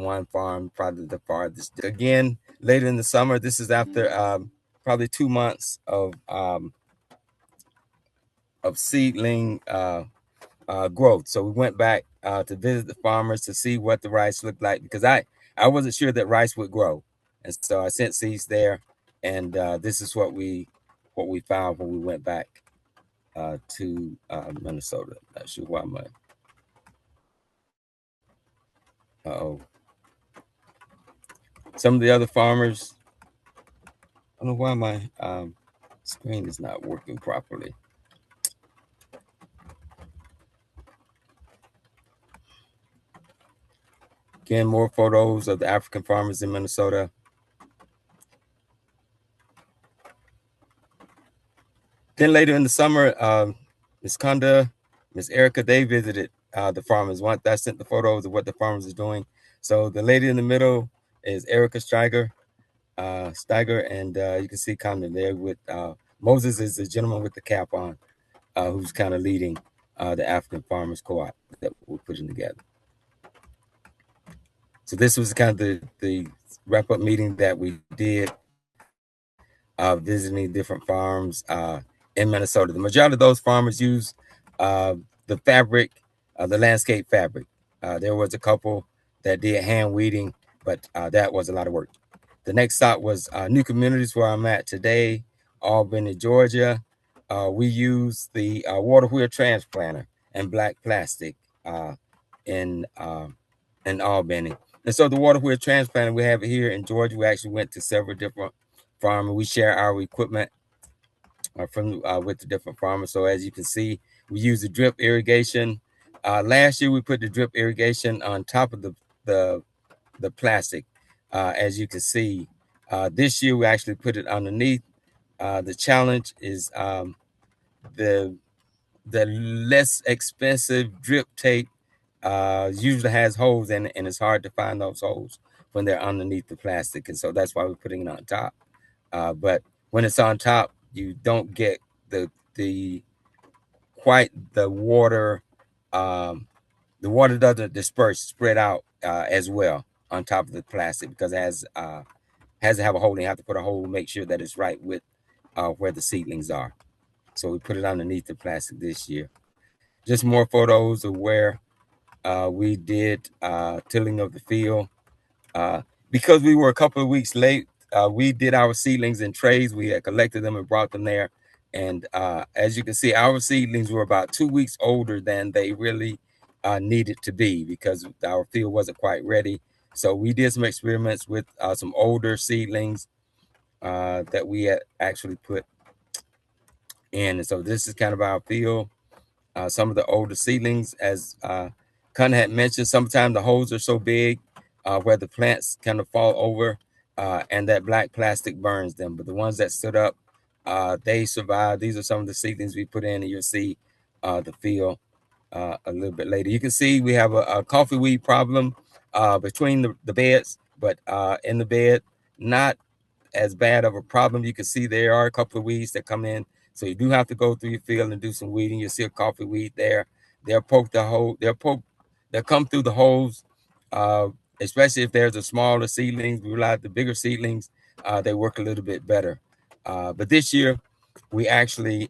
one farm, probably the farthest. Again, later in the summer, this is after probably 2 months of seedling growth. So we went back to visit the farmers to see what the rice looked like, because I wasn't sure that rice would grow, and so I sent seeds there, and this is what we found when we went back to Minnesota. Not sure why my oh some of the other farmers. I don't know why my screen is not working properly. Again, more photos of the African farmers in Minnesota. Then later in the summer, Ms. Konda, Ms. Erica, they visited the farmers. I sent the photos of what the farmers are doing. So the lady in the middle is Erica Steiger, and you can see Konda there with Moses is the gentleman with the cap on, who's kind of leading the African Farmers Co-op that we're putting together. So this was kind of the wrap-up meeting that we did, visiting different farms in Minnesota. The majority of those farmers use the fabric, the landscape fabric. There was a couple that did hand weeding, but that was a lot of work. The next stop was New Communities, where I'm at today, Albany, Georgia. We use the water wheel transplanter and black plastic in Albany. And so the water wheel transplanter, we have it here in Georgia. We actually went to several different farmers. We share our equipment from with the different farmers. So as you can see, we use the drip irrigation. Last year we put the drip irrigation on top of the plastic. As you can see, this year we actually put it underneath. The challenge is the less expensive drip tape usually has holes in it, and it's hard to find those holes when they're underneath the plastic, and so that's why we're putting it on top. But when it's on top, you don't get the quite the water. The water doesn't disperse, spread out as well on top of the plastic, because it has to have a hole. You have to put a hole, make sure that it's right with where the seedlings are. So we put it underneath the plastic this year. Just more photos of where we did tilling of the field. Because we were a couple of weeks late, we did our seedlings in trays. We had collected them and brought them there. And as you can see, our seedlings were about 2 weeks older than they really needed to be, because our field wasn't quite ready. So we did some experiments with some older seedlings that we had actually put in. And so this is kind of our field. Some of the older seedlings, as Connie had mentioned, sometimes the holes are so big where the plants kind of fall over and that black plastic burns them. But the ones that stood up, they survived. These are some of the seedlings we put in, and you'll see the field a little bit later. You can see we have a coffee weed problem between the beds, but in the bed, not as bad of a problem. You can see there are a couple of weeds that come in, so you do have to go through your field and do some weeding. You'll see a coffee weed there. They'll poke the hole. They'll come through the holes, especially if there's a smaller seedlings. We realize the bigger seedlings, they work a little bit better. But this year, we actually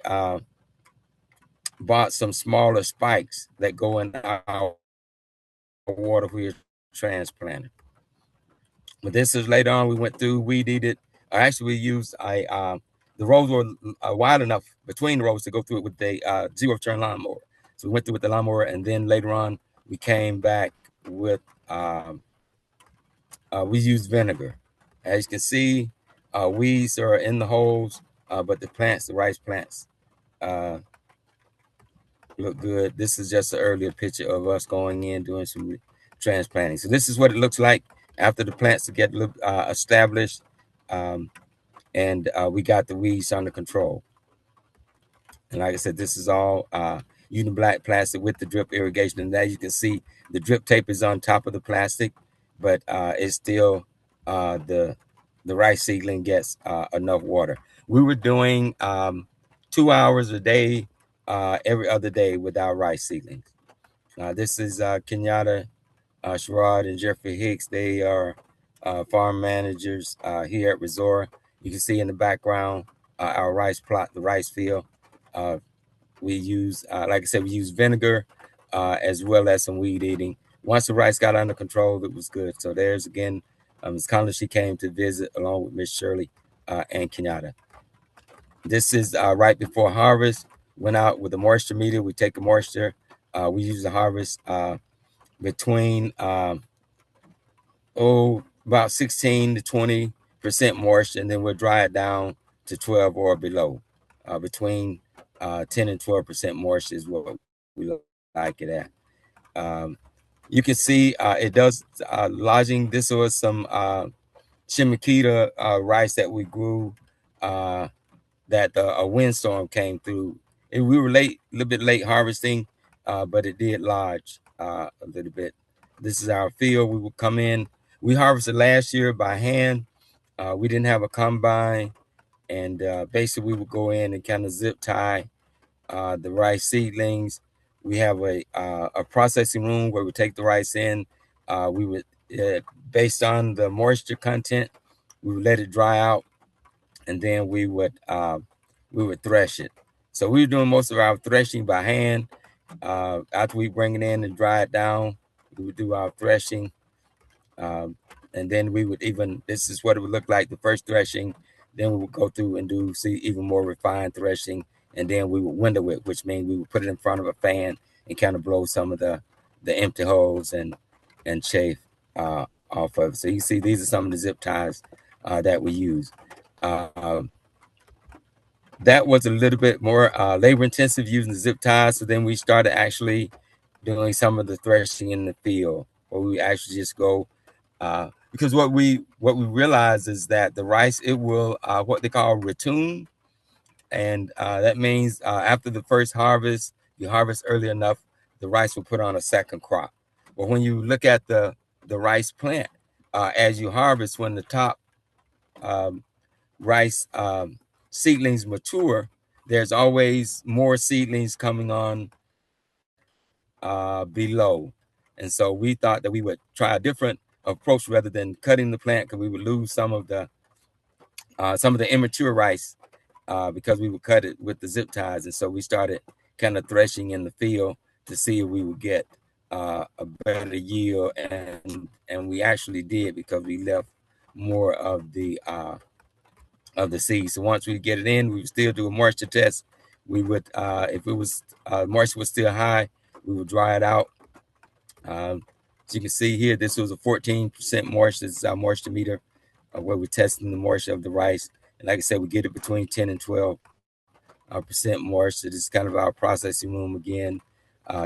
bought some smaller spikes that go in our water wheel transplanter. But this is later on. We went through, weed eated. Actually, we used the rows were wide enough between the rows to go through it with the zero turn lawnmower. So we went through with the lawnmower, and then later on we came back with we used vinegar. As you can see, weeds are in the holes, but the plants, the rice plants, look good. This is just an earlier picture of us going in doing some transplanting. So this is what it looks like after the plants get established, and we got the weeds under control. And like I said, this is all using black plastic with the drip irrigation. And as you can see, the drip tape is on top of the plastic, but it's still the rice seedling gets enough water. We were doing 2 hours a day, every other day with our rice seedlings. This is Kenyatta, Sherrod, and Jeffrey Hicks. They are farm managers here at Resort. You can see in the background our rice plot, the rice field. We use, like I said, we use vinegar as well as some weed eating. Once the rice got under control, it was good. So there's again, Ms. Conley, she came to visit along with Miss Shirley and Kenyatta. This is right before harvest. Went out with a moisture meter. We take the moisture. We use the harvest between about 16 to 20% moisture, and then we'll dry it down to 12 or below. Between 10 and 12% moisture is what we like it at. You can see it does lodging. This was some Shimikita rice that we grew that a windstorm came through. And we were a little bit late harvesting, but it did lodge a little bit. This is our field. We would come in. We harvested last year by hand. We didn't have a combine, and basically we would go in and kind of zip tie the rice seedlings. We have a processing room where we take the rice in. We would, based on the moisture content, we would let it dry out, and then we would thresh it. So we were doing most of our threshing by hand. After we bring it in and dry it down, we would do our threshing. Um, and then we would this is what it would look like the first threshing. Then we would go through and do even more refined threshing. And then we would window it, which means we would put it in front of a fan and kind of blow some of the empty holes and chaff off of it. So you see, these are some of the zip ties that we use. That was a little bit more labor intensive using the zip ties. So then we started actually doing some of the threshing in the field, where we actually just go because what we realize is that the rice, it will what they call ratoon, and that means after the first harvest, you harvest early enough, the rice will put on a second crop. But when you look at the rice plant, as you harvest, when the top rice seedlings mature, there's always more seedlings coming on below. And so we thought that we would try a different approach rather than cutting the plant, because we would lose some of the immature rice because we would cut it with the zip ties. And so we started kind of threshing in the field to see if we would get a better yield, and we actually did, because we left more of the seed. So once we get it in, we would still do a moisture test. We would, if it was moisture was still high, we would dry it out. As you can see here, this was a 14% moisture. This is our moisture meter, where we're testing the moisture of the rice. And like I said, we get it between 10 and 12% moisture. This is kind of our processing room again.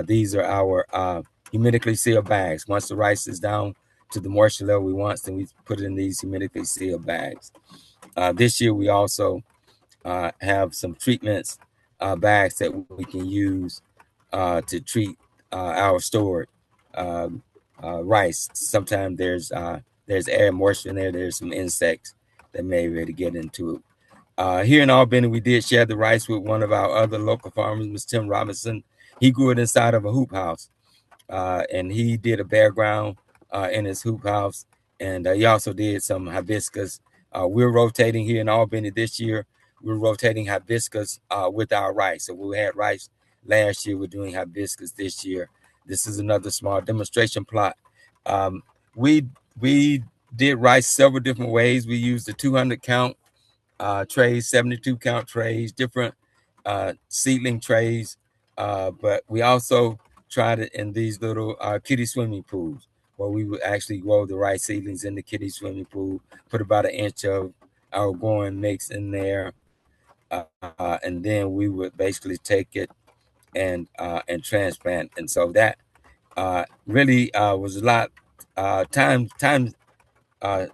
These are our humidically sealed bags. Once the rice is down to the moisture level we want, then we put it in these humidically sealed bags. This year, we also have some treatments bags that we can use to treat our stored rice. Sometimes there's air moisture in there. There's some insects that may be able to get into it. Here in Albany, we did share the rice with one of our other local farmers, Mr. Tim Robinson. He grew it inside of a hoop house, and he did a bare ground in his hoop house, and he also did some hibiscus. We're rotating here in Albany this year. We're rotating hibiscus with our rice. So we had rice last year. We're doing hibiscus this year. This is another small demonstration plot. We did rice several different ways. We used the 200 count trays, 72 count trays, different seedling trays, but we also tried it in these little kiddie swimming pools, where we would actually grow the rice seedlings in the kiddie swimming pool, put about 1 inch of our growing mix in there, and then we would basically take it and transplant. And so that really was a lot time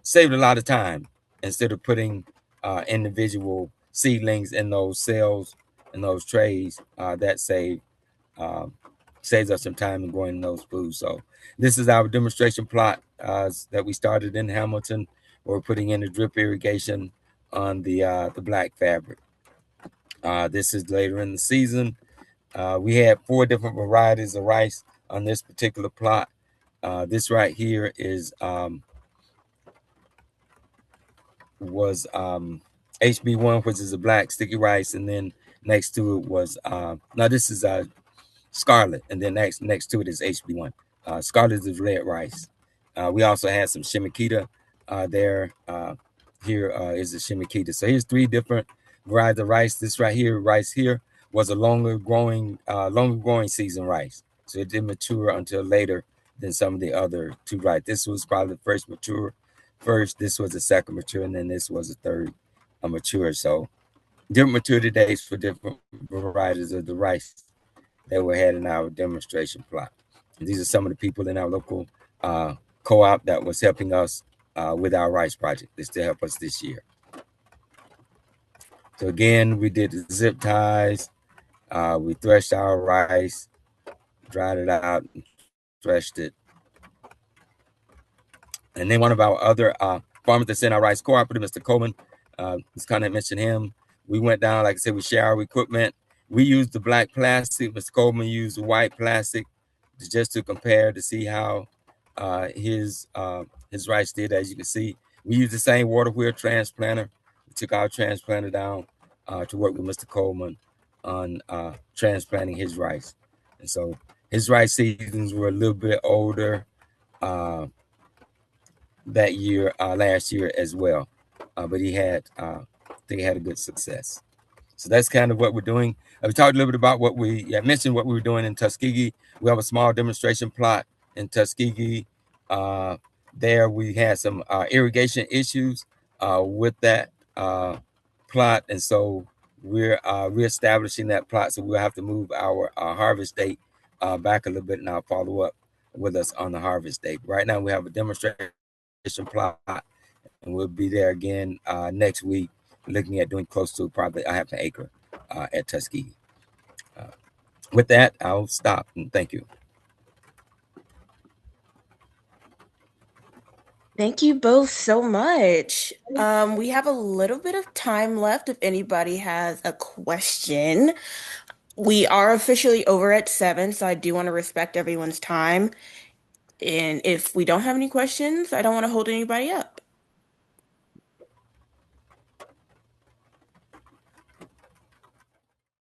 saved a lot of time, instead of putting individual seedlings in those cells in those trays. That saves us some time in growing in those foods. So this is our demonstration plot that we started in Hamilton. We're putting in a drip irrigation on the black fabric. This is later in the season. We had 4 different varieties of rice on this particular plot. This right here was HB1, which is a black sticky rice, and then next to it was now this is scarlet, and then next to it is HB1. Scarlet is red rice. We also had some Shimikita there. Here is the Shimikita. So here's 3 different varieties of rice. This rice here was a longer growing season rice. So it didn't mature until later than some of the other 2 rice. This was probably the first mature. This was the second mature, and then this was the third mature. So different maturity dates for different varieties of the rice that we had in our demonstration plot. These are some of the people in our local co-op that was helping us with our rice project. They still help us this year. So again, we did the zip ties. We threshed our rice, dried it out, threshed it. And then one of our other farmers that's in our rice cooperative, Mr. Coleman, Ms. Conant mentioned him. We went down, like I said, we share our equipment. We used the black plastic. Mr. Coleman used the white plastic just to compare to see how his rice did. As you can see, we used the same water wheel transplanter. We took our transplanter down to work with Mr. Coleman on transplanting his rice. And so his rice seasons were a little bit older that year, last year as well. But he had, I think he had a good success. So that's kind of what we're doing. We talked a little bit about what we mentioned, what we were doing in Tuskegee. We have a small demonstration plot in Tuskegee. There we had some irrigation issues with that plot, and so we're reestablishing that plot. So we'll have to move our harvest date back a little bit, and I'll follow up with us on the harvest date. Right now, we have a demonstration plot, and we'll be there again next week, looking at doing close to probably a half an acre at Tuskegee. With that, I'll stop and thank you. Thank you both so much. We have a little bit of time left if anybody has a question. We are officially over at 7, so I do want to respect everyone's time. And if we don't have any questions, I don't want to hold anybody up.